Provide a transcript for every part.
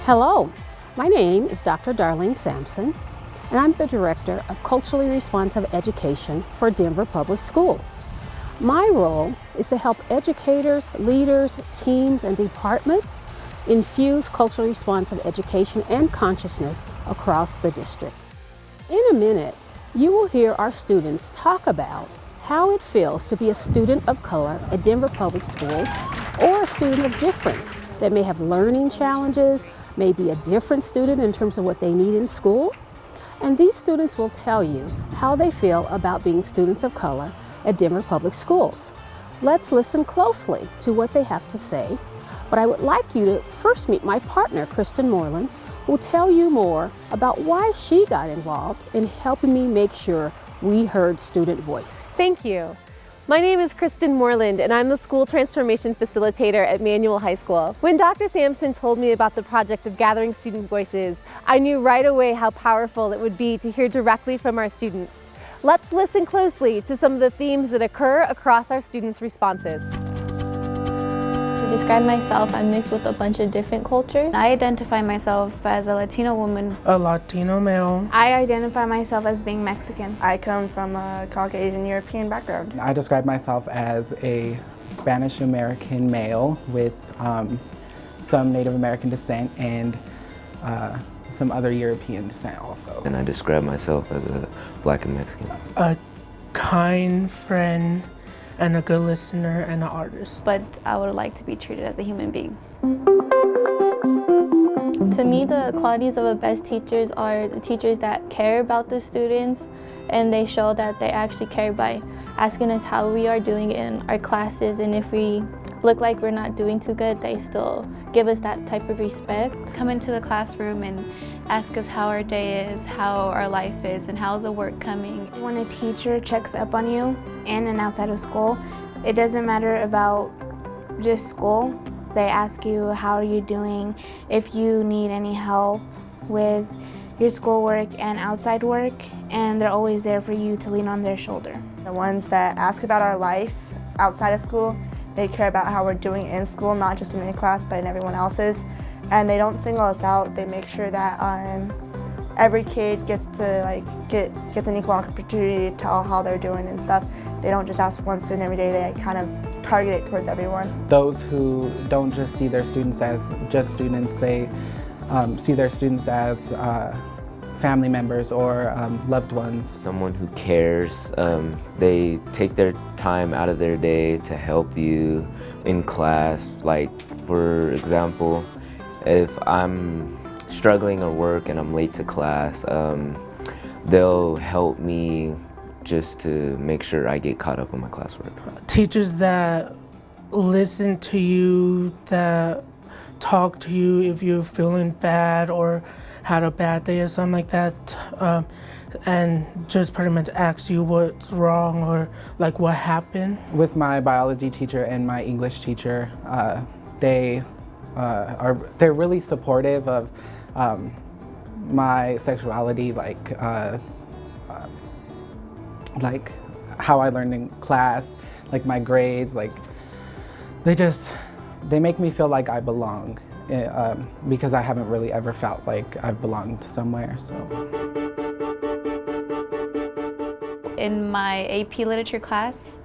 Hello, my name is Dr. Darlene Sampson, and I'm the Director of Culturally Responsive Education for Denver Public Schools. My role is to help educators, leaders, teams, and departments infuse culturally responsive education and consciousness across the district. In a minute, you will hear our students talk about how it feels to be a student of color at Denver Public Schools or a student of difference that may have learning challenges, may be a different student in terms of what they need in school. And these students will tell you how they feel about being students of color at Denver Public Schools. Let's listen closely to what they have to say, but I would like you to first meet my partner, Kristen Moreland, who will tell you more about why she got involved in helping me make sure we heard student voice. Thank you. My name is Kristen Moreland, and I'm the School Transformation Facilitator at Manual High School. When Dr. Sampson told me about the project of gathering student voices, I knew right away how powerful it would be to hear directly from our students. Let's listen closely to some of the themes that occur across our students' responses. To describe myself, I'm mixed with a bunch of different cultures. I identify myself as a Latino woman. A Latino male. I identify myself as being Mexican. I come from a Caucasian European background. I describe myself as a Spanish American male with some Native American descent and some other European descent also. And I describe myself as a Black and Mexican. A kind friend and a good listener and an artist. But I would like to be treated as a human being. To me, the qualities of the best teachers are the teachers that care about the students, and they show that they actually care by asking us how we are doing in our classes, and if we look like we're not doing too good, they still give us that type of respect. Come into the classroom and ask us how our day is, how our life is, and how's the work coming. When a teacher checks up on you in and outside of school, it doesn't matter about just school. They ask you, how are you doing? If you need any help with your schoolwork and outside work, and they're always there for you to lean on their shoulder. The ones that ask about our life outside of school, they care about how we're doing in school, not just in their class, but in everyone else's. And they don't single us out. They make sure that every kid gets to gets an equal opportunity to tell how they're doing and stuff. They don't just ask one student every day. They kind of target it towards everyone. Those who don't just see their students as just students, they see their students as family members or loved ones. Someone who cares. They take their time out of their day to help you in class. Like, for example, if I'm struggling at work and I'm late to class, they'll help me just to make sure I get caught up on my classwork. Teachers that listen to you, that talk to you if you're feeling bad or had a bad day or something like that, and just pretty much ask you what's wrong or like what happened. With my biology teacher and my English teacher, they're really supportive of my sexuality, like how I learned in class, like my grades, like they make me feel like I belong. Because I haven't really ever felt like I've belonged somewhere. So. In my AP literature class,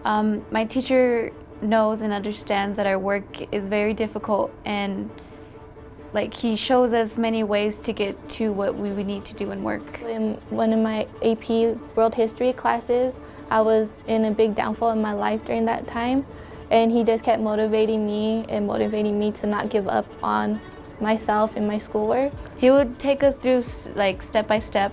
my teacher knows and understands that our work is very difficult, and he shows us many ways to get to what we would need to do in work. In one of my AP World History classes, I was in a big downfall in my life during that time. And he just kept motivating me to not give up on myself and my schoolwork. He would take us through step by step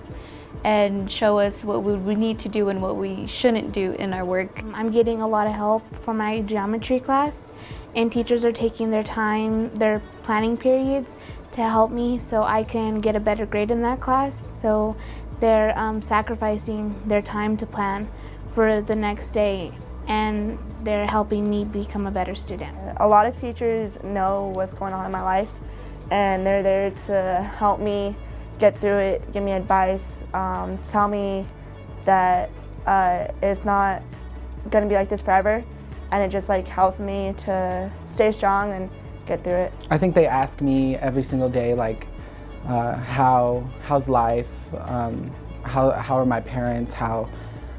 and show us what we would need to do and what we shouldn't do in our work. I'm getting a lot of help from my geometry class, and teachers are taking their time, their planning periods to help me so I can get a better grade in that class. So they're sacrificing their time to plan for the next day, and they're helping me become a better student. A lot of teachers know what's going on in my life, and they're there to help me get through it, give me advice, tell me that it's not gonna be like this forever, and it just helps me to stay strong and get through it. I think they ask me every single day, like, how's life? How are my parents? How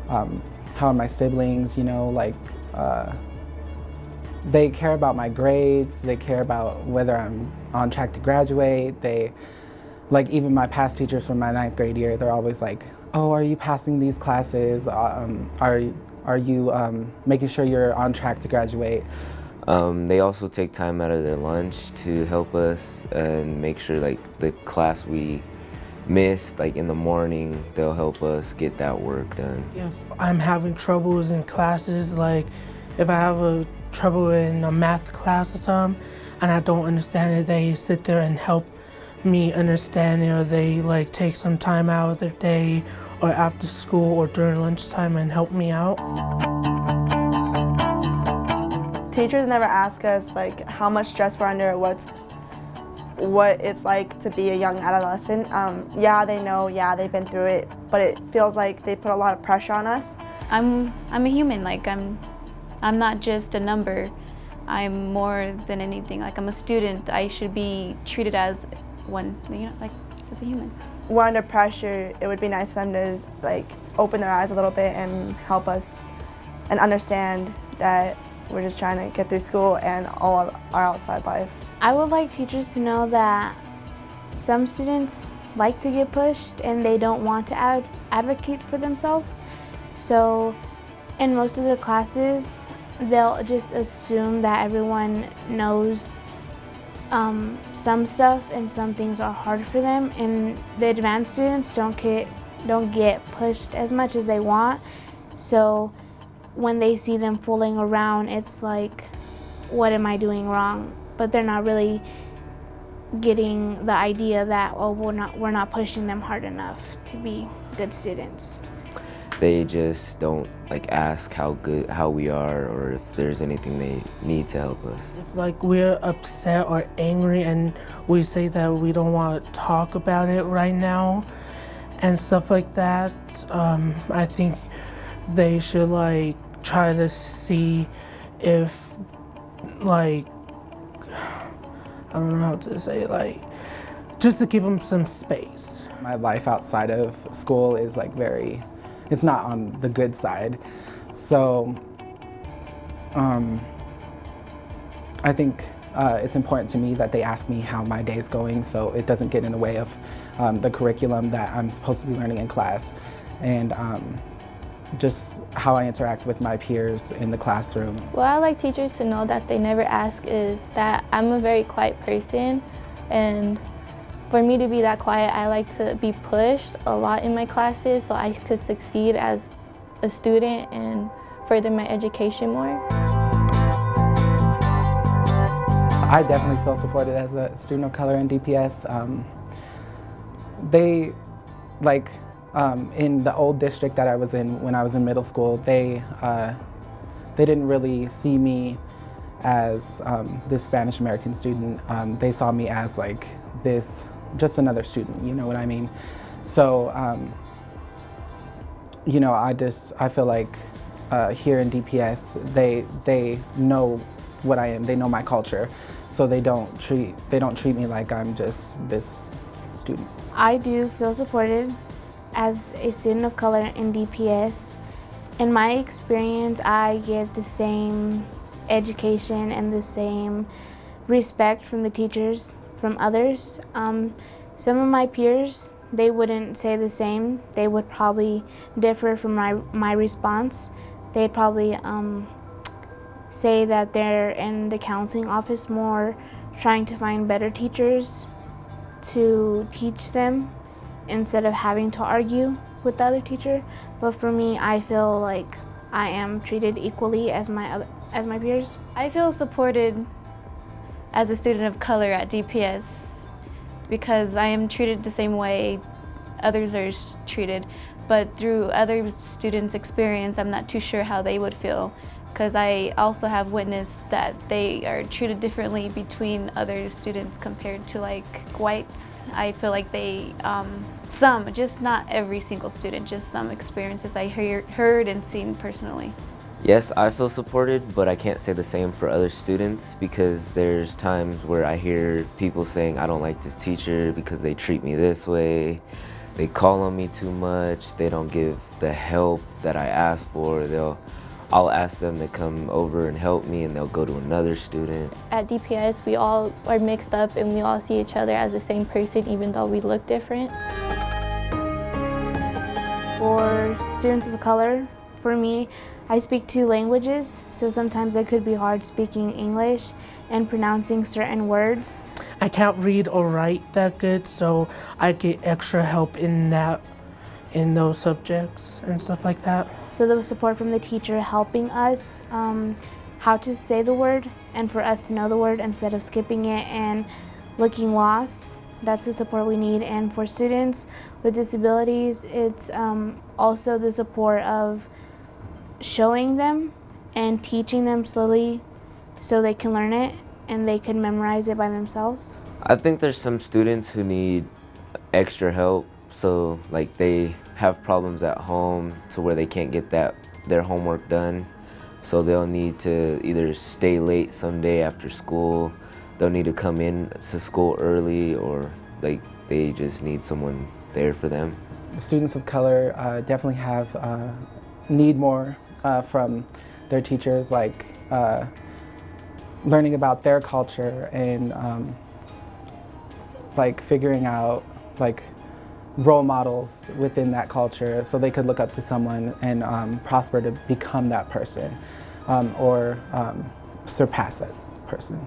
are my siblings? You know, like, they care about my grades. They care about whether I'm on track to graduate. Like, even my past teachers from my 9th grade year, they're always like, oh, are you passing these classes? Are you making sure you're on track to graduate? They also take time out of their lunch to help us and make sure, like, the class we missed, like in the morning, they'll help us get that work done. If I'm having troubles in classes, like if I have a trouble in a math class or something and I don't understand it, they sit there and help me understand it, or they like take some time out of their day or after school or during lunchtime and help me out. Teachers never ask us like how much stress we're under, what it's like to be a young adolescent. Yeah, they know, yeah, they've been through it, but it feels like they put a lot of pressure on us. I'm a human, like I'm not just a number. I'm more than anything. Like, I'm a student. I should be treated as one, you know, like as a human. We're under pressure. It would be nice for them to like open their eyes a little bit and help us and understand that we're just trying to get through school and all of our outside life. I would like teachers to know that some students like to get pushed and they don't want to advocate for themselves. So in most of the classes, they'll just assume that everyone knows some stuff and some things are hard for them, and the advanced students don't get pushed as much as they want. So when they see them fooling around, it's like, what am I doing wrong? But they're not really getting the idea that, oh, we're not pushing them hard enough to be good students. They just don't like ask how we are, or if there's anything they need to help us. If like we're upset or angry and we say that we don't want to talk about it right now and stuff like that, I think they should like try to see if like, I don't know how to say, like, just to give them some space. My life outside of school is like it's not on the good side. So I think it's important to me that they ask me how my day is going, so it doesn't get in the way of the curriculum that I'm supposed to be learning in class, and just how I interact with my peers in the classroom. What I like teachers to know that they never ask is that I'm a very quiet person, and for me to be that quiet, I like to be pushed a lot in my classes so I could succeed as a student and further my education more. I definitely feel supported as a student of color in DPS. They, like, in the old district that I was in when I was in middle school, they didn't really see me as this Spanish American student. They saw me as like just another student, you know what I mean? So, you know, I feel like here in DPS, they know what I am, they know my culture, so they don't treat me like I'm just this student. I do feel supported as a student of color in DPS. In my experience, I get the same education and the same respect from the teachers from others. Some of my peers, they wouldn't say the same. They would probably differ from my response. They'd probably say that they're in the counseling office more, trying to find better teachers to teach them instead of having to argue with the other teacher. But for me, I feel like I am treated equally as my peers. I feel supported as a student of color at DPS because I am treated the same way others are treated, but through other students' experience, I'm not too sure how they would feel, because I also have witnessed that they are treated differently between other students compared to like whites. I feel like they, some, just not every single student, just some experiences I heard and seen personally. Yes, I feel supported, but I can't say the same for other students because there's times where I hear people saying, I don't like this teacher because they treat me this way, they call on me too much, they don't give the help that I ask for. I'll ask them to come over and help me and they'll go to another student. At DPS, we all are mixed up and we all see each other as the same person even though we look different. For students of color, for me, I speak 2 languages, so sometimes it could be hard speaking English and pronouncing certain words. I can't read or write that good, so I get extra help in those subjects and stuff like that. So the support from the teacher helping us how to say the word and for us to know the word instead of skipping it and looking lost. That's the support we need. And for students with disabilities, it's also the support of showing them and teaching them slowly so they can learn it and they can memorize it by themselves. I think there's some students who need extra help, so like they have problems at home to where they can't get their homework done, so they'll need to either stay late someday after school, they'll need to come in to school early, or like they just need someone there for them. Students of color definitely need more from their teachers, like learning about their culture and like figuring out like role models within that culture so they could look up to someone and prosper to become that person or surpass that person.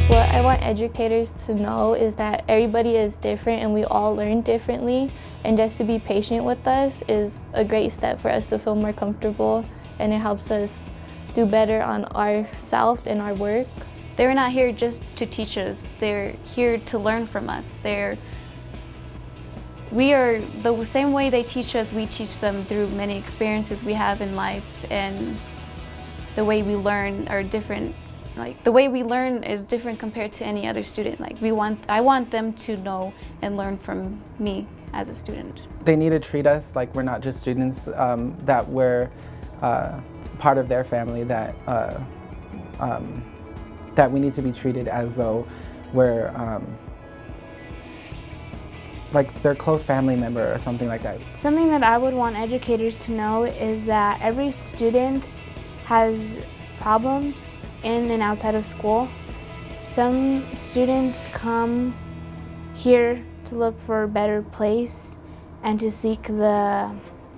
What I want educators to know is that everybody is different and we all learn differently, and just to be patient with us is a great step for us to feel more comfortable, and it helps us do better on ourselves and our work. They're not here just to teach us, they're here to learn from us. We are the same way they teach us, we teach them through many experiences we have in life, and the way we learn are different. Like the way we learn is different compared to any other student. Like I want them to know and learn from me as a student. They need to treat us like we're not just students, that we're part of their family, that we need to be treated as though we're like their close family member or something like that. Something that I would want educators to know is that every student has problems in and outside of school. Some students come here to look for a better place and to seek the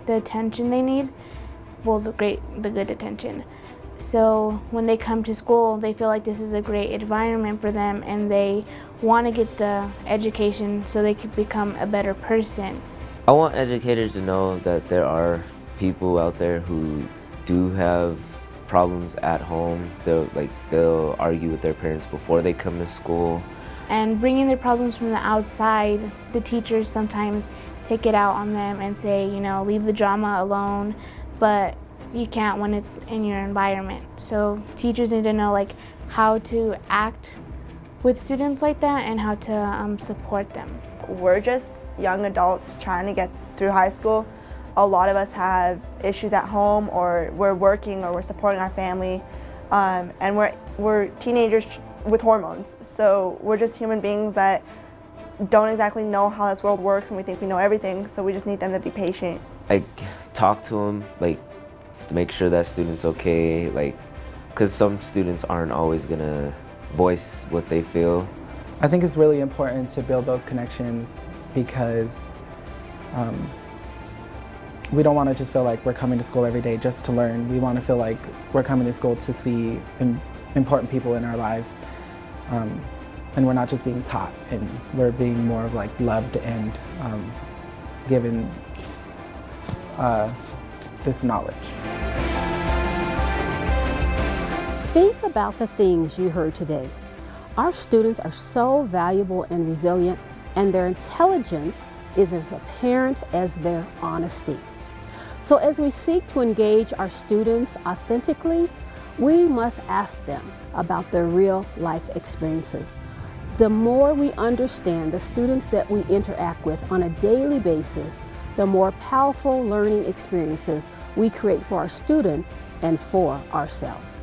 attention they need, well, the good attention. So when they come to school, they feel like this is a great environment for them and they want to get the education so they can become a better person. I want educators to know that there are people out there who do have problems at home. They'll argue with their parents before they come to school. And bringing their problems from the outside, the teachers sometimes take it out on them and say, you know, leave the drama alone, but you can't when it's in your environment. So teachers need to know like how to act with students like that and how to support them. We're just young adults trying to get through high school. A lot of us have issues at home, or we're working, or we're supporting our family, and we're teenagers with hormones. So we're just human beings that don't exactly know how this world works, and we think we know everything. So we just need them to be patient. Like talk to them, like to make sure that student's okay, like because some students aren't always gonna voice what they feel. I think it's really important to build those connections because we don't want to just feel like we're coming to school every day just to learn. We want to feel like we're coming to school to see important people in our lives. And we're not just being taught, and we're being more of like loved and given this knowledge. Think about the things you heard today. Our students are so valuable and resilient, and their intelligence is as apparent as their honesty. So as we seek to engage our students authentically, we must ask them about their real life experiences. The more we understand the students that we interact with on a daily basis, the more powerful learning experiences we create for our students and for ourselves.